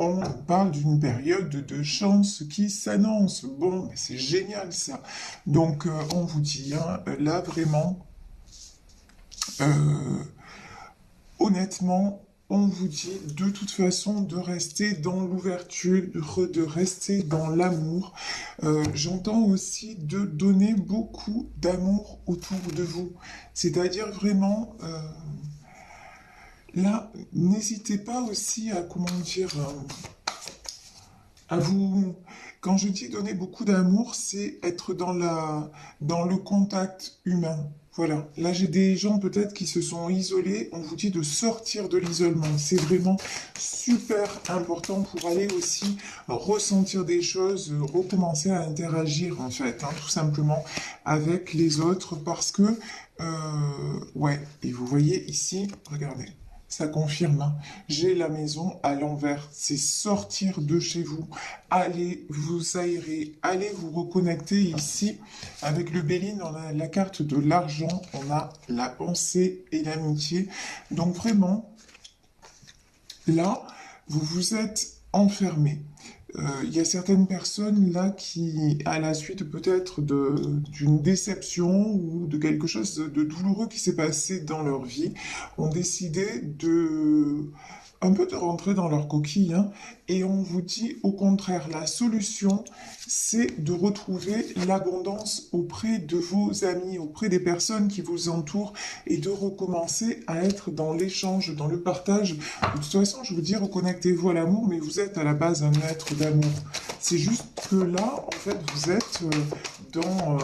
on parle d'une période de chance qui s'annonce. Bon, mais c'est génial ça. Donc, on vous dit, hein, là vraiment, euh, honnêtement, on vous dit de toute façon de rester dans l'ouverture, de rester dans l'amour. J'entends aussi de donner beaucoup d'amour autour de vous. C'est-à-dire vraiment, là, n'hésitez pas aussi à, comment dire, à vous. Quand je dis donner beaucoup d'amour, c'est être dans le contact humain. Voilà. Là, j'ai des gens peut-être qui se sont isolés. On vous dit de sortir de l'isolement. C'est vraiment super important pour aller aussi ressentir des choses, recommencer à interagir en fait, hein, tout simplement avec les autres parce que, ouais. Et vous voyez ici, regardez. Ça confirme, hein. J'ai la maison à l'envers. C'est sortir de chez vous. Allez vous aérer. Allez vous reconnecter ici. Avec le Béline, on a la carte de l'argent. On a la pensée et l'amitié. Donc vraiment, là, vous vous êtes enfermé. Il y a certaines personnes là qui, à la suite peut-être d'une déception ou de quelque chose de douloureux qui s'est passé dans leur vie, ont décidé de un peu de rentrer dans leur coquille, hein, et on vous dit au contraire, la solution, c'est de retrouver l'abondance auprès de vos amis, auprès des personnes qui vous entourent, et de recommencer à être dans l'échange, dans le partage. De toute façon, je vous dis, reconnectez-vous à l'amour, mais vous êtes à la base un être d'amour. C'est juste que là, en fait, vous êtes dans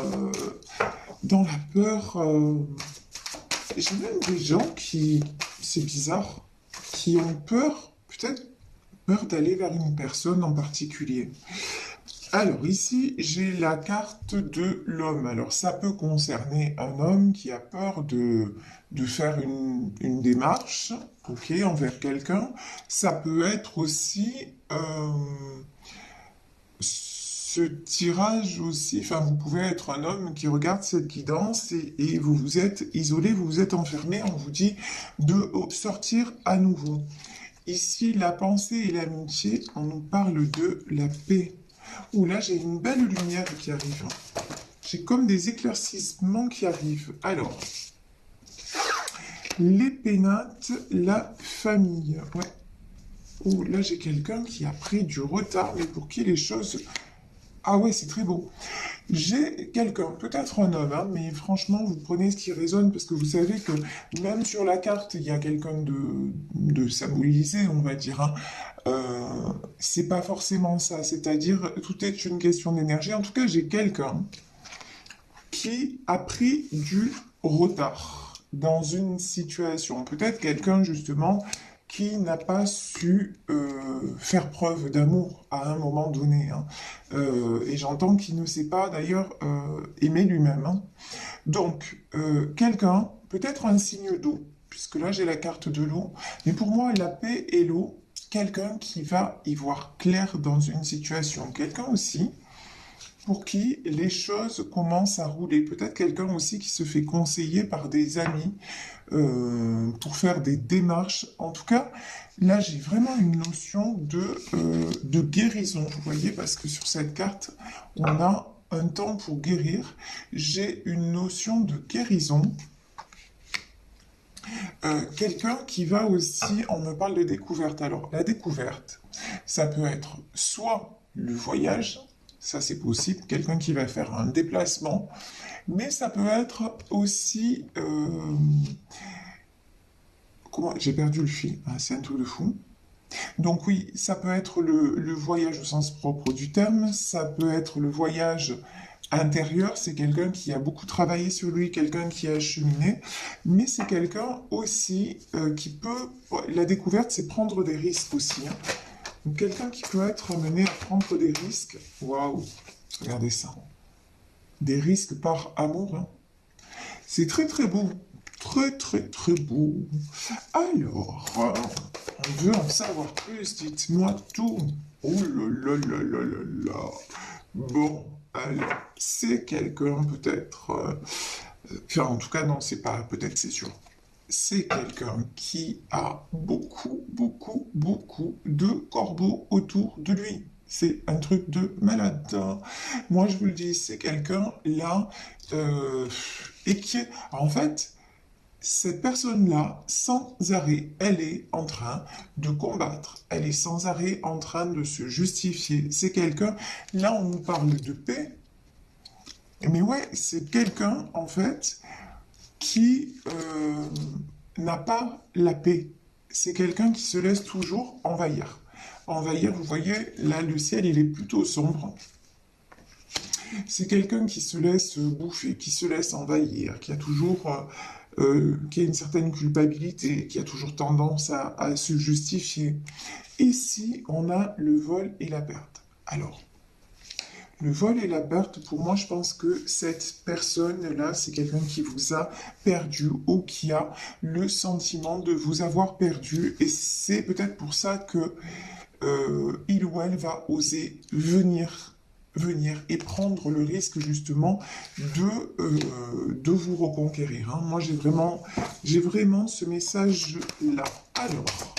la peur. J'ai même des gens qui, c'est bizarre, qui ont peur, peut-être peur d'aller vers une personne en particulier. Alors ici, j'ai la carte de l'homme. Alors ça peut concerner un homme qui a peur de faire une démarche, ok, envers quelqu'un. Ça peut être aussi ce tirage aussi, enfin vous pouvez être un homme qui regarde cette guidance et vous vous êtes isolé, vous vous êtes enfermé, on vous dit de sortir à nouveau. Ici, la pensée et l'amitié, on nous parle de la paix. Ouh là, j'ai une belle lumière qui arrive. J'ai comme des éclaircissements qui arrivent. Alors, les pénates, la famille. Ouais. Ouh là, j'ai quelqu'un qui a pris du retard, mais pour qui les choses... Ah ouais, c'est très beau. J'ai quelqu'un, peut-être un homme, hein, mais franchement, vous prenez ce qui résonne parce que vous savez que même sur la carte, il y a quelqu'un de symbolisé, on va dire, hein. C'est pas forcément ça, c'est-à-dire tout est une question d'énergie. En tout cas, j'ai quelqu'un qui a pris du retard dans une situation. Peut-être quelqu'un justement qui n'a pas su faire preuve d'amour à un moment donné, hein. Et j'entends qu'il ne sait pas d'ailleurs aimer lui-même, hein. Donc, quelqu'un, peut-être un signe d'eau, puisque là j'ai la carte de l'eau, mais pour moi la paix et l'eau, quelqu'un qui va y voir clair dans une situation, quelqu'un aussi pour qui les choses commencent à rouler. Peut-être quelqu'un aussi qui se fait conseiller par des amis pour faire des démarches. En tout cas, là, j'ai vraiment une notion de guérison, vous voyez, parce que sur cette carte, on a un temps pour guérir. J'ai une notion de guérison. Quelqu'un qui va aussi, on me parle de découverte. Alors, la découverte, ça peut être soit le voyage, ça c'est possible, quelqu'un qui va faire un déplacement, mais ça peut être aussi... comment... J'ai perdu le fil, ah, c'est un truc de fou. Donc oui, ça peut être le voyage au sens propre du terme, ça peut être le voyage intérieur, c'est quelqu'un qui a beaucoup travaillé sur lui, quelqu'un qui a cheminé, mais c'est quelqu'un aussi qui peut... La découverte, c'est prendre des risques aussi, hein. Donc quelqu'un qui peut être amené à prendre des risques. Waouh, regardez ça. Des risques par amour, hein. C'est très très beau. Très très très beau. Alors, on veut en savoir plus, dites-moi tout. Oh là là là là là là. Bon, alors, c'est quelqu'un peut-être... enfin, en tout cas, non, c'est pas... Peut-être, c'est sûr. c'est quelqu'un qui a beaucoup, beaucoup, beaucoup de corbeaux autour de lui. C'est un truc de malade, hein. Moi, je vous le dis, c'est quelqu'un là, et qui est, en fait, cette personne-là, sans arrêt, elle est en train de combattre. Elle est sans arrêt en train de se justifier. C'est quelqu'un, là, on nous parle de paix, mais ouais, c'est quelqu'un, en fait, qui n'a pas la paix. C'est quelqu'un qui se laisse toujours envahir. Envahir, vous voyez, là, le ciel, il est plutôt sombre. C'est quelqu'un qui se laisse bouffer, qui se laisse envahir, qui a toujours, qui a une certaine culpabilité, qui a toujours tendance à se justifier. Ici, on a le vol et la perte. Alors, le vol et la perte, pour moi, je pense que cette personne-là, c'est quelqu'un qui vous a perdu ou qui a le sentiment de vous avoir perdu. Et c'est peut-être pour ça que il ou elle va oser venir et prendre le risque justement de vous reconquérir, hein. Moi, j'ai vraiment ce message-là. Alors,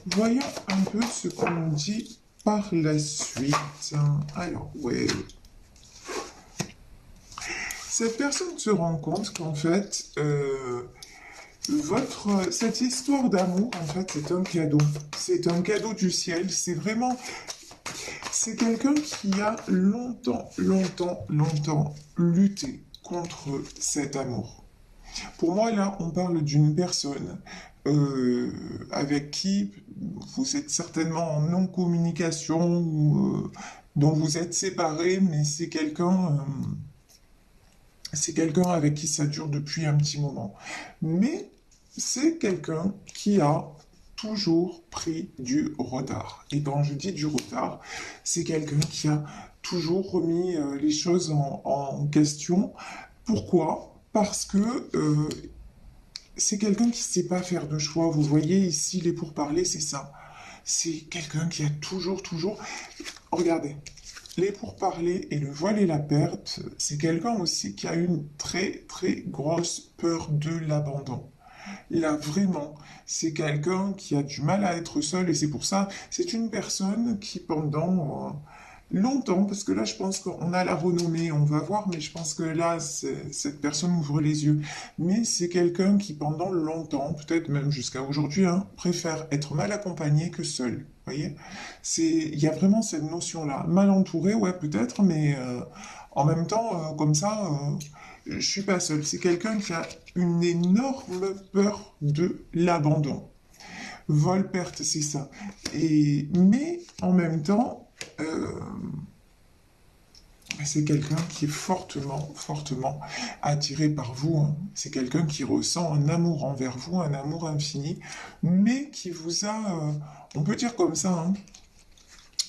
voyons un peu ce qu'on dit par la suite. Alors, ouais. Cette personne se rend compte qu'en fait, cette histoire d'amour, en fait, c'est un cadeau. C'est un cadeau du ciel. C'est vraiment, c'est quelqu'un qui a longtemps, longtemps, longtemps lutté contre cet amour. Pour moi, là, on parle d'une personne avec qui vous êtes certainement en non-communication ou dont vous êtes séparés, mais c'est quelqu'un avec qui ça dure depuis un petit moment. Mais c'est quelqu'un qui a toujours pris du retard. Et quand je dis du retard, c'est quelqu'un qui a toujours remis les choses en question. Pourquoi? Parce que c'est quelqu'un qui ne sait pas faire de choix. Vous voyez ici, les pourparlers, c'est ça. C'est quelqu'un qui a toujours, toujours... Regardez, les pourparlers et le voile et la perte, c'est quelqu'un aussi qui a une très, très grosse peur de l'abandon. Là, vraiment, c'est quelqu'un qui a du mal à être seul et c'est pour ça, c'est une personne qui pendant longtemps, parce que là, je pense qu'on a la renommée, on va voir, mais je pense que là, cette personne ouvre les yeux. Mais c'est quelqu'un qui pendant longtemps, peut-être même jusqu'à aujourd'hui, hein, préfère être mal accompagné que seul. Vous voyez? Il y a vraiment cette notion-là. Mal entouré, ouais, peut-être, mais en même temps, comme ça, je suis pas seul. C'est quelqu'un qui a une énorme peur de l'abandon. Vol-perte, c'est ça. Mais en même temps, c'est quelqu'un qui est fortement, fortement attiré par vous, hein. C'est quelqu'un qui ressent un amour envers vous, un amour infini, mais qui vous a, on peut dire comme ça, hein,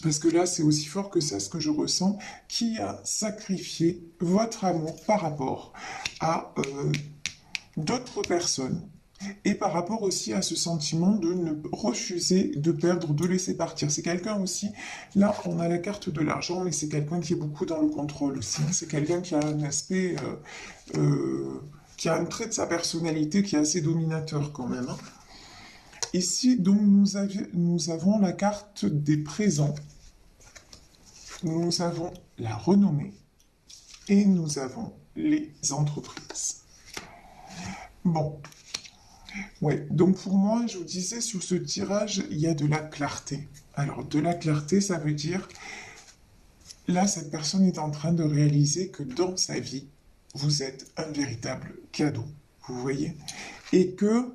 parce que là, c'est aussi fort que ça, ce que je ressens, qui a sacrifié votre amour par rapport à d'autres personnes. Et par rapport aussi à ce sentiment de ne refuser de perdre, de laisser partir. C'est quelqu'un aussi, là on a la carte de l'argent, mais c'est quelqu'un qui est beaucoup dans le contrôle aussi. C'est quelqu'un qui a un aspect, qui a un trait de sa personnalité qui est assez dominateur quand même, hein. Ici, donc, nous avons la carte des présents, nous avons la renommée et nous avons les entreprises. Bon. Ouais, donc pour moi, je vous disais, sur ce tirage, il y a de la clarté. Alors, de la clarté, ça veut dire, là, cette personne est en train de réaliser que dans sa vie, vous êtes un véritable cadeau, vous voyez? Et que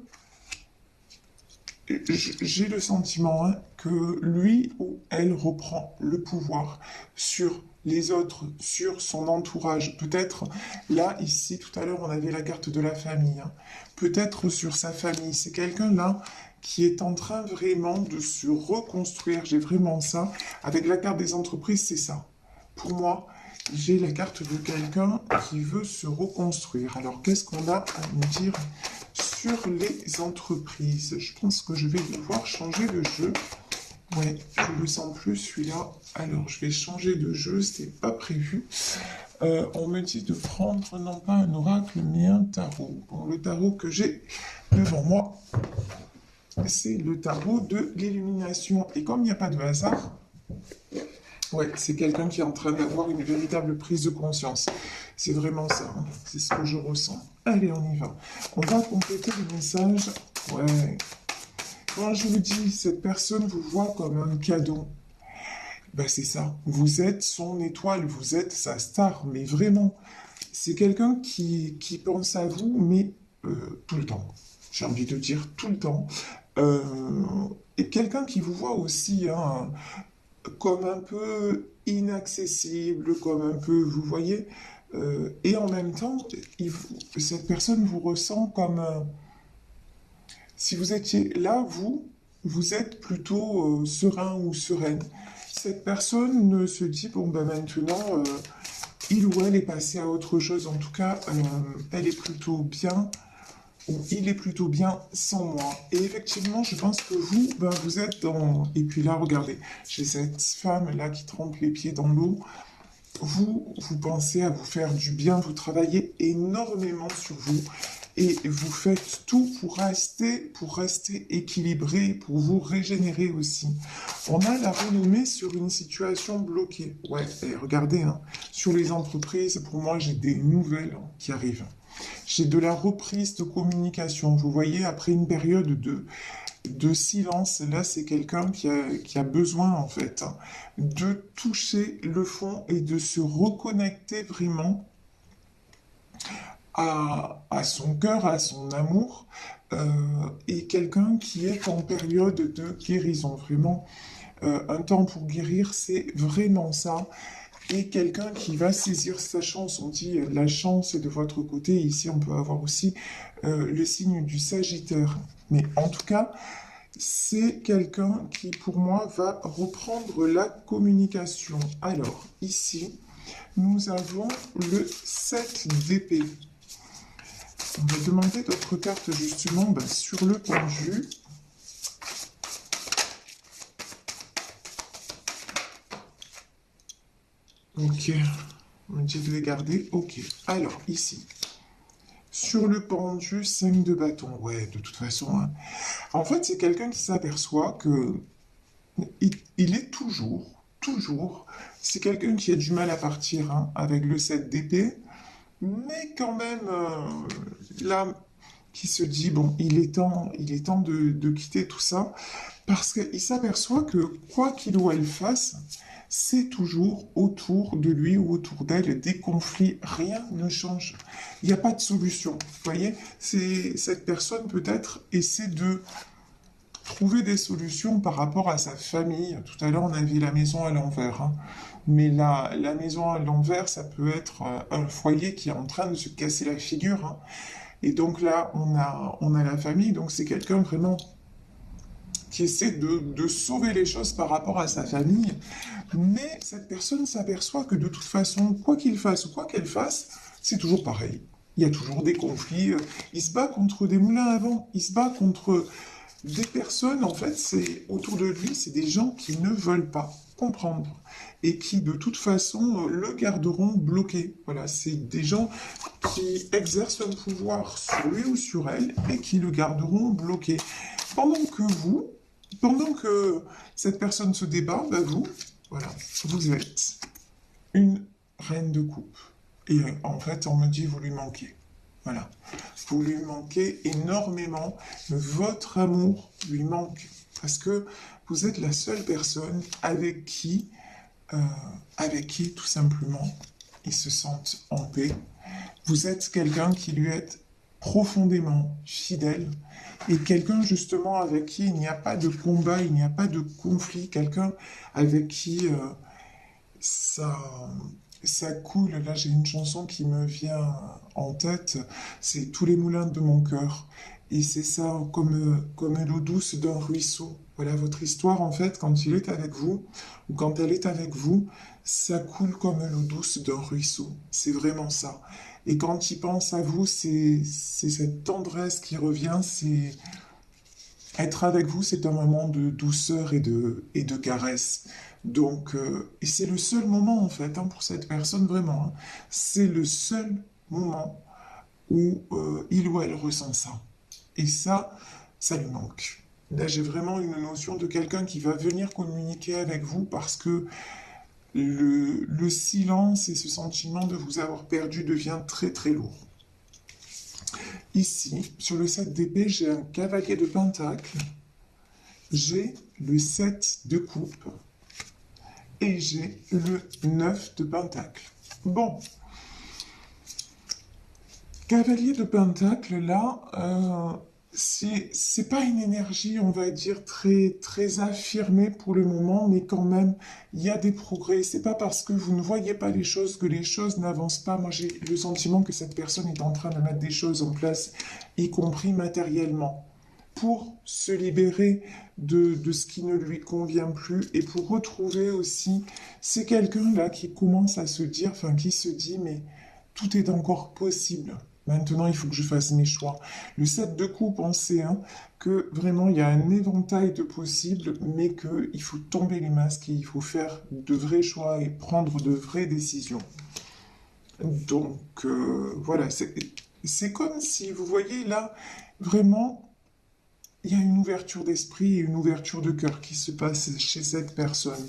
j'ai le sentiment, hein, que lui ou elle reprend le pouvoir sur les autres, sur son entourage. Peut-être, là, ici, tout à l'heure, on avait la carte de la famille, hein. Peut-être sur sa famille. C'est quelqu'un là qui est en train vraiment de se reconstruire. J'ai vraiment ça. Avec la carte des entreprises, c'est ça. Pour moi, j'ai la carte de quelqu'un qui veut se reconstruire. Alors, qu'est-ce qu'on a à nous dire sur les entreprises? Je pense que je vais devoir changer de jeu. Ouais, je le sens plus celui-là. Alors, je vais changer de jeu, c'était pas prévu. On me dit de prendre non pas un oracle, mais un tarot. Bon, le tarot que j'ai devant moi, c'est le tarot de l'illumination. Et comme il n'y a pas de hasard, ouais, c'est quelqu'un qui est en train d'avoir une véritable prise de conscience. C'est vraiment ça, hein. C'est ce que je ressens. Allez, on y va. On va compléter le message. Ouais. Quand je vous dis, cette personne vous voit comme un cadeau, ben c'est ça. Vous êtes son étoile, vous êtes sa star, mais vraiment. C'est quelqu'un qui pense à vous, mais tout le temps. J'ai envie de dire tout le temps. Euh, et quelqu'un qui vous voit aussi, hein, comme un peu inaccessible, comme un peu, vous voyez, et en même temps, cette personne vous ressent comme, si vous étiez là, vous êtes plutôt serein ou sereine. Cette personne ne se dit, bon ben maintenant, il ou elle est passé à autre chose, en tout cas, elle est plutôt bien, ou il est plutôt bien sans moi. Et effectivement, je pense que vous, ben, vous êtes dans... Et puis là, regardez, j'ai cette femme-là qui trempe les pieds dans l'eau. Vous pensez à vous faire du bien, vous travaillez énormément sur vous et vous faites tout pour rester équilibré, pour vous régénérer aussi. On a la renommée sur une situation bloquée. Ouais, et regardez, hein, sur les entreprises, pour moi, j'ai des nouvelles qui arrivent. J'ai de la reprise de communication. Vous voyez, après une période de silence. Là, c'est quelqu'un qui a besoin, en fait, hein, de toucher le fond et de se reconnecter vraiment à son cœur, à son amour, et quelqu'un qui est en période de guérison. Vraiment, un temps pour guérir, c'est vraiment ça. Et quelqu'un qui va saisir sa chance. On dit la chance est de votre côté. Ici, on peut avoir aussi le signe du Sagittaire. Mais en tout cas, c'est quelqu'un qui, pour moi, va reprendre la communication. Alors, ici, nous avons le 7 d'épée. On va demander d'autres cartes, justement, ben, sur le pendu. Ok, on me dit de les garder. Ok, alors, ici, sur le pendu, 5 de bâton. Ouais, de toute façon, hein. En fait, c'est quelqu'un qui s'aperçoit que il est toujours, c'est quelqu'un qui a du mal à partir, hein, avec le 7 d'épée, mais quand même, là, qui se dit, bon, il est temps de quitter tout ça, parce qu'il s'aperçoit que quoi qu'il ou elle fasse, c'est toujours autour de lui ou autour d'elle des conflits, rien ne change. Il n'y a pas de solution. Vous voyez, cette personne peut-être essaie de trouver des solutions par rapport à sa famille. Tout à l'heure, on a vu la maison à l'envers, hein. Mais la maison à l'envers, ça peut être un foyer qui est en train de se casser la figure, hein. Et donc là, on a la famille, donc c'est quelqu'un vraiment qui essaie de sauver les choses par rapport à sa famille. Mais cette personne s'aperçoit que de toute façon, quoi qu'il fasse ou quoi qu'elle fasse, c'est toujours pareil. Il y a toujours des conflits. Il se bat contre des moulins à vent. Il se bat contre des personnes, en fait, c'est autour de lui, c'est des gens qui ne veulent pas comprendre et qui, de toute façon, le garderont bloqué. Voilà, c'est des gens qui exercent un pouvoir sur lui ou sur elle et qui le garderont bloqué. Pendant que vous, pendant que cette personne se débat, ben vous, voilà, vous êtes une reine de coupe. Et en fait, on me dit, vous lui manquez. Voilà. Vous lui manquez énormément. Votre amour lui manque. Parce que vous êtes la seule personne euh, avec qui, tout simplement, ils se sentent en paix. Vous êtes quelqu'un qui lui est profondément fidèle et quelqu'un justement avec qui il n'y a pas de combat, il n'y a pas de conflit, quelqu'un avec qui ça, ça coule. Là, j'ai une chanson qui me vient en tête, c'est Tous les moulins de mon cœur. Et c'est ça, comme l'eau douce d'un ruisseau. Voilà votre histoire, en fait, quand il est avec vous, ou quand elle est avec vous, ça coule comme l'eau douce d'un ruisseau. C'est vraiment ça. Et quand il pense à vous, c'est cette tendresse qui revient, Être avec vous, c'est un moment de douceur et de caresse. Donc, et c'est le seul moment, en fait, hein, pour cette personne, vraiment. Hein. C'est le seul moment où il ou elle ressent ça. Et ça lui manque. Là, j'ai vraiment une notion de quelqu'un qui va venir communiquer avec vous parce que le silence et ce sentiment de vous avoir perdu devient très très lourd. Ici, sur le 7 d'épée, j'ai un cavalier de pentacle, j'ai le 7 de coupe et j'ai le 9 de pentacle. Bon, cavalier de pentacle, là, c'est pas une énergie, on va dire, très affirmée pour le moment, mais quand même, il y a des progrès. C'est pas parce que vous ne voyez pas les choses que les choses n'avancent pas. Moi, j'ai le sentiment que cette personne est en train de mettre des choses en place, y compris matériellement, pour se libérer de ce qui ne lui convient plus et pour retrouver aussi, c'est quelqu'un là qui commence à se dire, enfin, qui se dit, mais tout est encore possible. Maintenant, il faut que je fasse mes choix. Le 7 de coupe, on sait hein, que vraiment, il y a un éventail de possibles, mais qu'il faut tomber les masques et il faut faire de vrais choix et prendre de vraies décisions. Donc, voilà, c'est comme si, vous voyez là, vraiment, il y a une ouverture d'esprit et une ouverture de cœur qui se passe chez cette personne.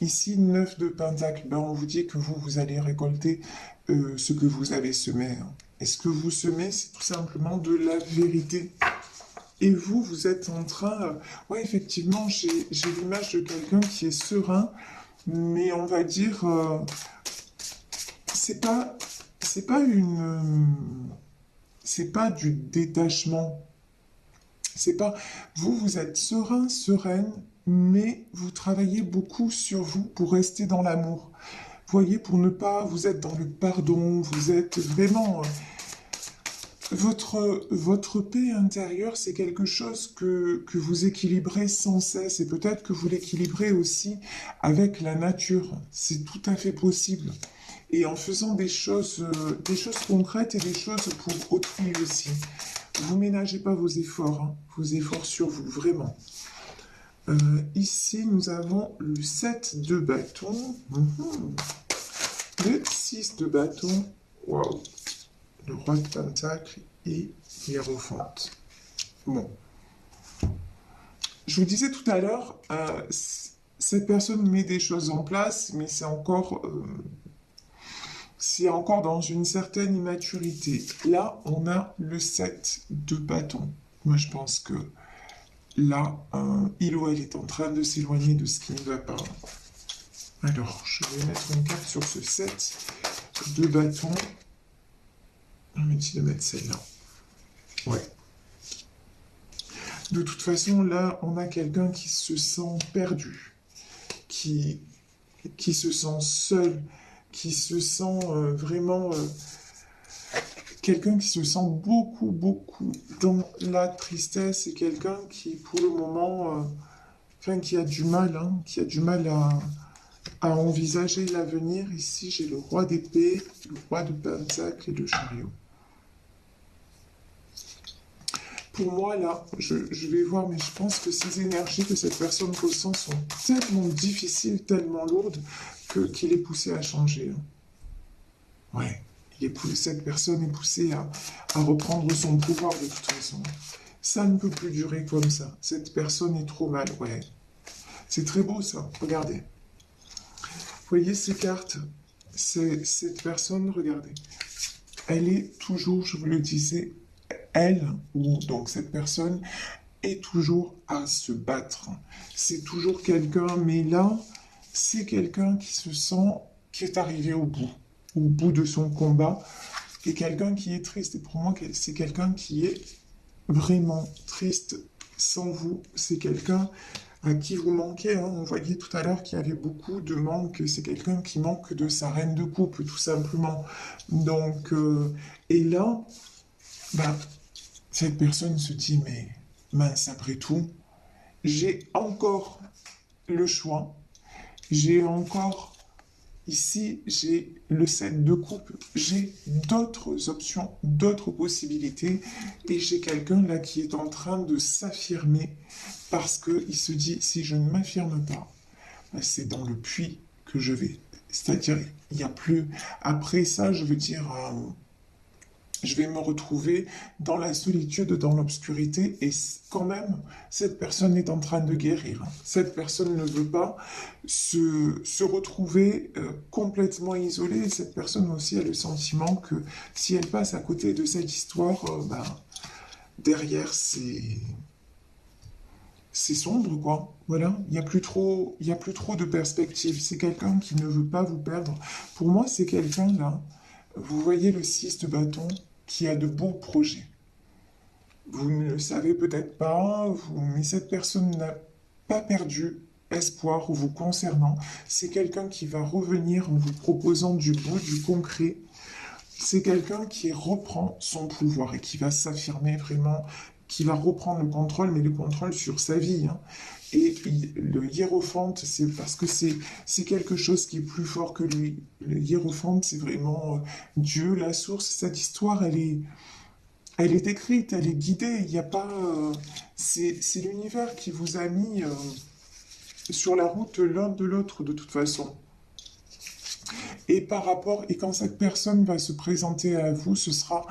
Ici, 9 de pentacle, ben on vous dit que vous allez récolter ce que vous avez semé. Hein. Et ce que vous semez, c'est tout simplement de la vérité. Et vous êtes en train... ouais, effectivement, j'ai l'image de quelqu'un qui est serein, mais on va dire... c'est pas... C'est pas une... c'est pas du détachement. C'est pas... vous êtes serein, sereine, mais vous travaillez beaucoup sur vous pour rester dans l'amour. Vous voyez, pour ne pas... Vous êtes dans le pardon, vous êtes vraiment... votre paix intérieure, c'est quelque chose que vous équilibrez sans cesse et peut-être que vous l'équilibrez aussi avec la nature. C'est tout à fait possible. Et en faisant des choses concrètes et des choses pour autrui aussi. Vous ménagez pas hein, vos efforts sur vous, vraiment. Ici, nous avons le 7 de bâton, le 6 de bâton, waouh, le roi de pentacle et l'hiérophante. Bon. Je vous disais tout à l'heure, cette personne met des choses en place, mais c'est encore dans une certaine immaturité. Là, on a le 7 de bâton. Moi, je pense que là, il ou elle est en train de s'éloigner de ce qui ne va pas. Alors, je vais mettre une carte sur ce 7 de bâton. On me dit de mettre celle-là. Ouais. De toute façon, là, on a quelqu'un qui se sent perdu, qui se sent seul, qui se sent vraiment... quelqu'un qui se sent beaucoup, beaucoup dans la tristesse et quelqu'un qui, pour le moment, enfin, qui a du mal, hein, qui a du mal à envisager l'avenir. Ici, j'ai le roi d'épée, le roi de pentacle et le chariot. Pour moi, là, je vais voir, mais je pense que ces énergies que cette personne ressent sont tellement difficiles, tellement lourdes, qu'il est poussé à changer. Hein. Ouais. Cette personne est poussée à reprendre son pouvoir de toute façon. Ça ne peut plus durer comme ça. Cette personne est trop mal, ouais. C'est très beau ça, regardez. Vous voyez ces cartes? Cette personne, regardez. Elle est toujours, je vous le disais, elle, ou donc cette personne, est toujours à se battre. C'est toujours quelqu'un, mais là, c'est quelqu'un qui se sent, qui est arrivé au bout de son combat, et quelqu'un qui est triste. Et pour moi, c'est quelqu'un qui est vraiment triste sans vous. C'est quelqu'un à qui vous manquez. Hein. On voyait tout à l'heure qu'il y avait beaucoup de manque. C'est quelqu'un qui manque de sa reine de coupe, tout simplement. Donc, et là, bah, cette personne se dit, mais mince, après tout, j'ai encore le choix. J'ai encore Ici, j'ai le 7 de coupe, j'ai d'autres options, d'autres possibilités, et j'ai quelqu'un là qui est en train de s'affirmer parce qu'il se dit, si je ne m'affirme pas, ben, c'est dans le puits que je vais. C'est-à-dire, il n'y a plus... Après ça, je veux dire, je vais me retrouver dans la solitude, dans l'obscurité, et quand même, cette personne est en train de guérir. Cette personne ne veut pas se retrouver complètement isolée. Cette personne aussi a le sentiment que si elle passe à côté de cette histoire, ben, derrière, c'est sombre, quoi. Voilà, il y a plus trop de perspectives. C'est quelqu'un qui ne veut pas vous perdre. Pour moi, c'est quelqu'un là. Vous voyez le 6 de bâton qui a de beaux projets. Vous ne le savez peut-être pas, mais cette personne n'a pas perdu espoir vous concernant. C'est quelqu'un qui va revenir en vous proposant du beau, du concret. C'est quelqu'un qui reprend son pouvoir et qui va s'affirmer vraiment, qui va reprendre le contrôle, mais le contrôle sur sa vie, hein. Et le hiérophante, c'est parce que c'est quelque chose qui est plus fort que lui. Le hiérophante, c'est vraiment Dieu, la source. Cette histoire, elle est écrite, elle est guidée. Il n'y a pas, c'est l'univers qui vous a mis sur la route l'un de l'autre de toute façon. Et par rapport, et quand cette personne va se présenter à vous, ce sera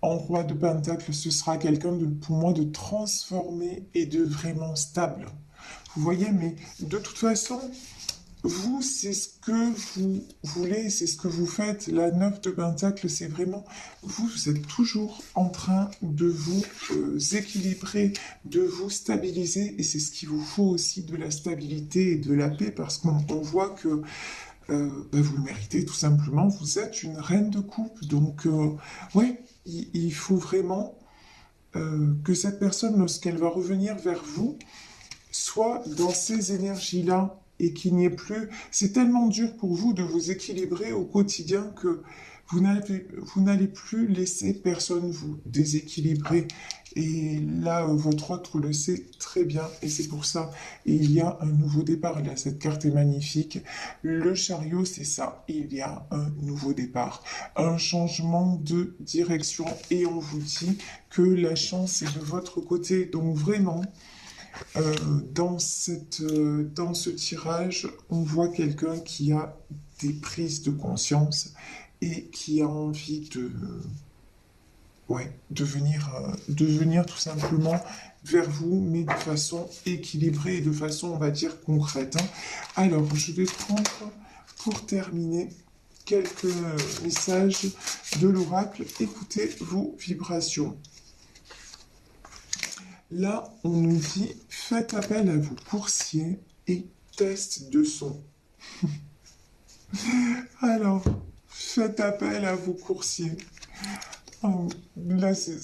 en roi de Pentacle, ce sera quelqu'un de, pour moi, de transformé et de vraiment stable. Vous voyez, mais de toute façon, vous, c'est ce que vous voulez, c'est ce que vous faites. La 9 de Pentacle, c'est vraiment, vous êtes toujours en train de vous équilibrer, de vous stabiliser, et c'est ce qu'il vous faut aussi, de la stabilité et de la paix, parce qu'on voit que ben, vous le méritez tout simplement, vous êtes une reine de coupe, donc ouais, il faut vraiment que cette personne, lorsqu'elle va revenir vers vous, soit dans ces énergies-là et qu'il n'y ait plus... C'est tellement dur pour vous de vous équilibrer au quotidien que vous n'allez plus laisser personne vous déséquilibrer. Et là, votre autre le sait très bien et c'est pour ça. Et il y a un nouveau départ. Là, cette carte est magnifique. Le chariot, c'est ça. Il y a un nouveau départ. Un changement de direction. Et on vous dit que la chance est de votre côté. Donc vraiment... dans ce tirage, on voit quelqu'un qui a des prises de conscience et qui a envie de, ouais, de venir tout simplement vers vous, mais de façon équilibrée et de façon, on va dire, concrète, hein. Alors, je vais prendre, pour terminer, quelques messages de l'oracle. Écoutez vos vibrations. Là, on nous dit, faites appel à vos coursiers et test de son. Alors, faites appel à vos coursiers. Oh, là, c'est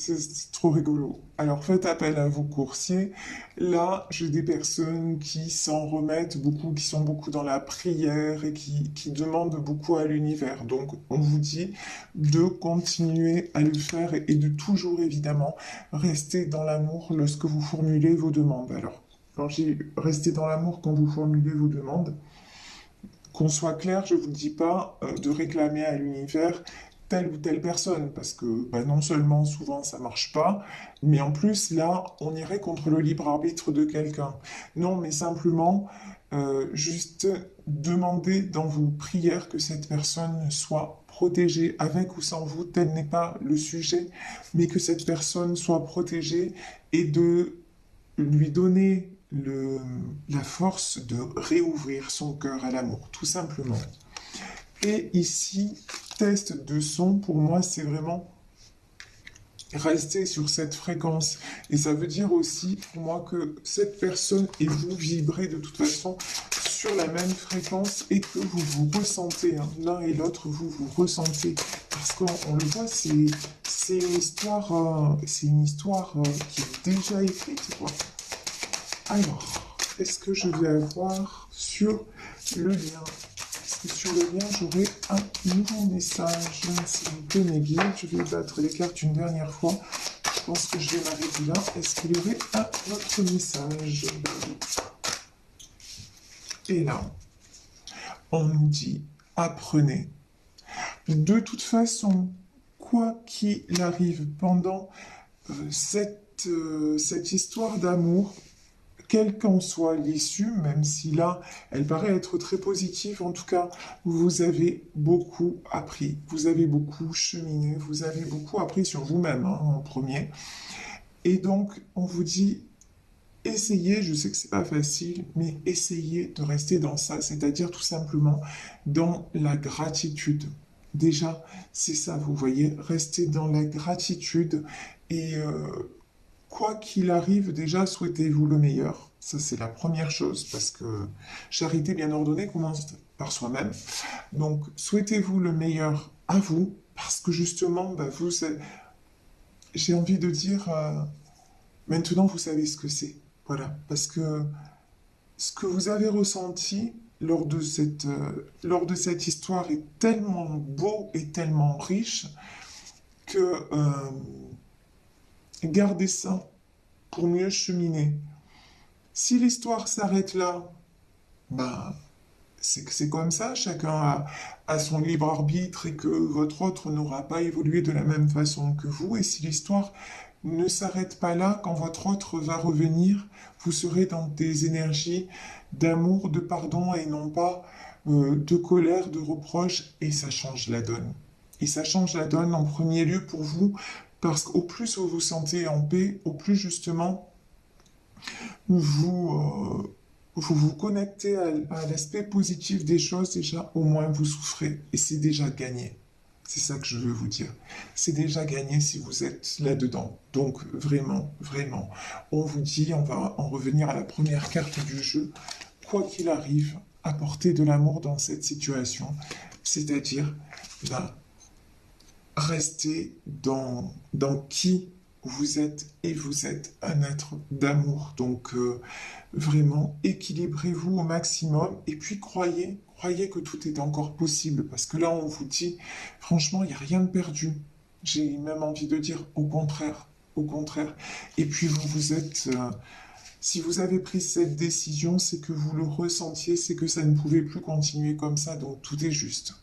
trop rigolo. Alors, faites appel à vos coursiers. Là, j'ai des personnes qui s'en remettent beaucoup, qui sont beaucoup dans la prière et qui demandent beaucoup à l'univers. Donc, on vous dit de continuer à le faire et de toujours, évidemment, rester dans l'amour lorsque vous formulez vos demandes. Alors, quand j'ai resté dans l'amour quand vous formulez vos demandes, qu'on soit clair, je ne vous dis pas de réclamer à l'univers telle ou telle personne, parce que bah, non seulement souvent ça marche pas, mais en plus là, on irait contre le libre arbitre de quelqu'un. Non, mais simplement juste demander dans vos prières que cette personne soit protégée, avec ou sans vous, tel n'est pas le sujet, mais que cette personne soit protégée et de lui donner la force de réouvrir son cœur à l'amour, tout simplement. Et ici, test de son, pour moi, c'est vraiment rester sur cette fréquence. Et ça veut dire aussi, pour moi, que cette personne et vous vibrez de toute façon sur la même fréquence et que vous vous ressentez, hein, l'un et l'autre, vous vous ressentez. Parce qu'on le voit, c'est une histoire, qui est déjà écrite, quoi. Alors, est-ce que je vais avoir sur le lien? Est-ce que sur le lien, j'aurai un nouveau message? S'il vous plaît, mes guides, je vais battre les cartes une dernière fois. Je pense que je vais m'arrêter là. Est-ce qu'il y aurait un autre message? Et là, on nous dit apprenez. De toute façon, quoi qu'il arrive pendant cette histoire d'amour, quelle qu'en soit l'issue, même si là, elle paraît être très positive, en tout cas, vous avez beaucoup appris, vous avez beaucoup cheminé, vous avez beaucoup appris sur vous-même, hein, en premier. Et donc, on vous dit, essayez, je sais que c'est pas facile, mais essayez de rester dans ça, c'est-à-dire tout simplement dans la gratitude. Déjà, c'est ça, vous voyez, restez dans la gratitude et quoi qu'il arrive, déjà, souhaitez-vous le meilleur. Ça, c'est la première chose, parce que charité bien ordonnée commence par soi-même. Donc, souhaitez-vous le meilleur à vous, parce que justement, bah, j'ai envie de dire, maintenant, vous savez ce que c'est. Voilà, parce que ce que vous avez ressenti lors de cette histoire est tellement beau et tellement riche que gardez ça pour mieux cheminer. Si l'histoire s'arrête là, bah, c'est que c'est comme ça, chacun a son libre arbitre et que votre autre n'aura pas évolué de la même façon que vous. Et si l'histoire ne s'arrête pas là, quand votre autre va revenir, vous serez dans des énergies d'amour, de pardon et non pas de colère, de reproche, et ça change la donne. Et ça change la donne en premier lieu pour vous, parce qu'au plus vous vous sentez en paix, au plus justement vous vous connectez à l'aspect positif des choses, déjà, au moins vous souffrez. Et c'est déjà gagné. C'est ça que je veux vous dire. C'est déjà gagné si vous êtes là-dedans. Donc, vraiment, vraiment, on vous dit, on va en revenir à la première carte du jeu. Quoi qu'il arrive, apportez de l'amour dans cette situation. C'est-à-dire, ben, restez dans qui vous êtes et vous êtes un être d'amour. Donc vraiment, équilibrez-vous au maximum et puis croyez que tout est encore possible parce que là on vous dit, franchement, il n'y a rien de perdu. J'ai même envie de dire au contraire, au contraire. Et puis vous êtes, si vous avez pris cette décision, c'est que vous le ressentiez, c'est que ça ne pouvait plus continuer comme ça, donc tout est juste.